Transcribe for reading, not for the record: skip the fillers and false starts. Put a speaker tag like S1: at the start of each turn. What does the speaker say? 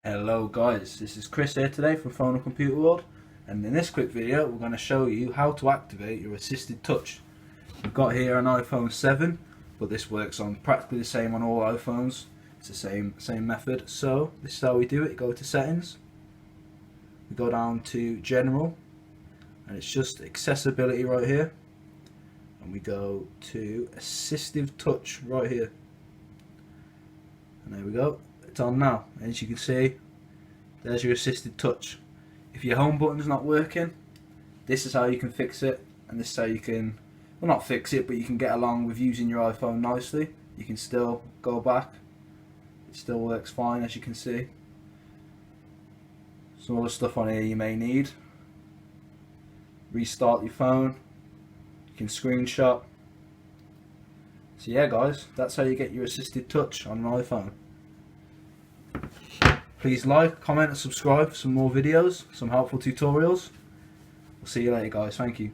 S1: Hello guys, this is Chris here today from Phone and Computer World, and in this quick video we're going to show you how to activate your assisted touch. We've got here an iPhone 7, but this works on practically the same on all iPhones. It's the same method. So this is how we do it. Go to settings, we go down to general, and it's just accessibility right here, and we go to assistive touch right here, and there we go. It's on now. As you can see, there's your assisted touch. If your home button's not working, this is how you can fix it, and this is how you can, well, not fix it, but you can get along with using your iPhone nicely. You can still go back, it still works fine, as you can see. Some other stuff on here you may need: restart your phone, you can screenshot. So yeah guys, that's how you get your assisted touch on an iPhone. Please like, comment and subscribe for some more videos, some helpful tutorials. We'll see you later guys, thank you.